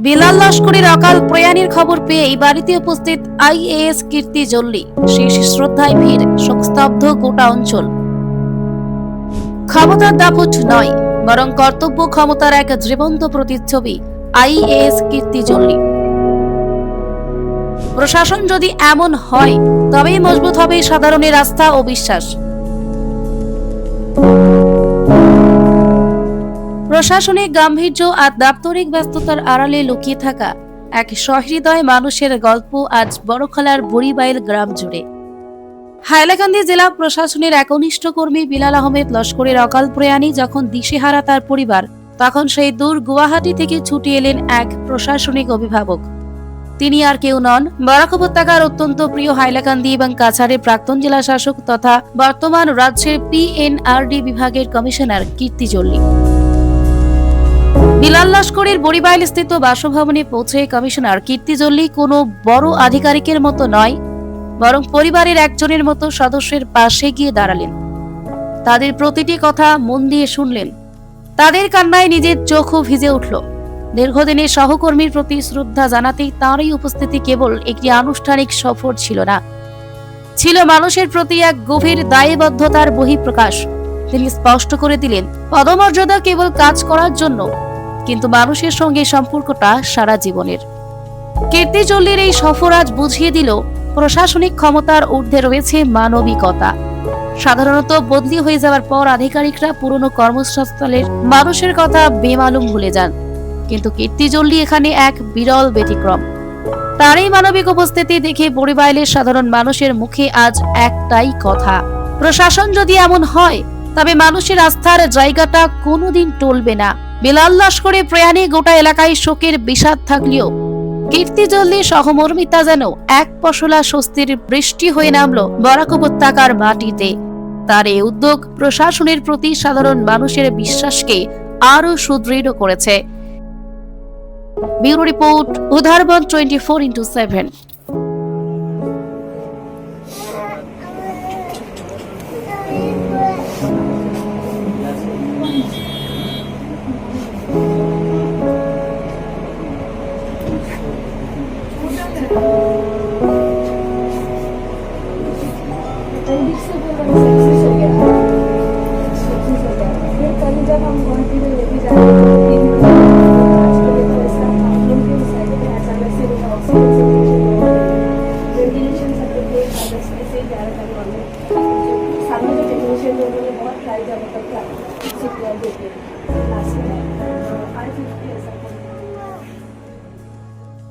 বিলাল লস্করের অকাল প্রয়াণের খবর পেয়েই বাড়িতে উপস্থিত আইএএস কীর্তি জল্লি। শেষ শ্রদ্ধায় ভিড়, শোকস্তব্ধ গোটা অঞ্চল। ক্ষমতার দাপট নয়, বরং কর্তব্য ক্ষমতার এক জীবন্ত প্রতিচ্ছবি আইএএস কীর্তি জল্লি। প্রশাসন যদি এমন হয়, তবেই মজবুত হবে সাধারণের আস্থা ও বিশ্বাস। প্রশাসনিক গাম্ভীর্য আর দাপ্তরিক ব্যস্ততার আড়ালে লুকিয়ে থাকা এক সহৃদয় মানুষের গল্প আজ বড়খলার বুড়িবাইল গ্রাম জুড়ে। হাইলাকান্দি জেলা প্রশাসনের একনিষ্ঠ কর্মী বিলাল আহমেদ লস্করের অকাল প্রয়াণে যখন দিশেহারা তার পরিবার, তখন সেই দূর গুয়াহাটি থেকে ছুটে এলেন এক প্রশাসনিক অভিভাবক। তিনি আর কেউ নন, বরাক উপত্যকার অত্যন্ত প্রিয় হাইলাকান্দি এবং কাছাড়ের প্রাক্তন জেলা শাসক তথা বর্তমান রাজ্যের PNRD বিভাগের কমিশনার কীর্তি জল্লি। বিলাল লস্করের বুড়িবাইল স্থিত বাসভবনে পৌঁছে কমিশনার কীর্তি জল্লি কোনো বড় আধিকারিকের মতো নয়, বরং পরিবারের একজনের মতো সদস্যের পাশে গিয়ে দাঁড়ালেন। তাদের প্রতিটি কথা মন দিয়ে শুনলেন। তাদের কান্নায় নিজের চোখও ভিজে উঠল। দীর্ঘদিনের সহকর্মীর প্রতি শ্রদ্ধা জানাতেই তাঁরই উপস্থিতি কেবল একটি আনুষ্ঠানিক সফর ছিল না, ছিল মানুষের প্রতি এক গভীর দায়বদ্ধতার বহিঃপ্রকাশ। তিনি স্পষ্ট করে দিলেন, পদমর্যাদা কেবল কাজ করার জন্য, কিন্তু মানুষের সঙ্গে সম্পর্কটা সারা জীবনের। কীর্তি জল্লির এই সফর আজ বুঝিয়ে দিল, প্রশাসনিক ক্ষমতার ঊর্ধ্বে রয়েছে মানবিকতা। সাধারণত বদলি হয়ে যাওয়ার পর আধিকারিকরা পুরনো কর্মস্থলের মানুষের কথা বেমালুম ভুলে যান, কিন্তু কীর্তি জল্লি এখানে এক বিরল ব্যতিক্রম। তার এই মানবিক উপস্থিতি দেখে বুড়িবাইলের সাধারণ মানুষের মুখে আজ একটাই কথা, প্রশাসন যদি এমন হয়, তবে মানুষের আস্থার জায়গাটা কোনোদিন টলবে না। বিলাল লস্করের প্রয়াণে গোটা এলাকায় শোকের বিষাদ থাকলেও কীর্তি জল্লির সহমর্মিতা যেন এক পশলা স্বস্তির বৃষ্টি হয়ে নামলো বরাক উপত্যকার মাটিতে। তার এই উদ্যোগ প্রশাসনের প্রতি সাধারণ মানুষের বিশ্বাসকে আরো সুদৃঢ় করেছে। Bureau report, Udharbond 24x7।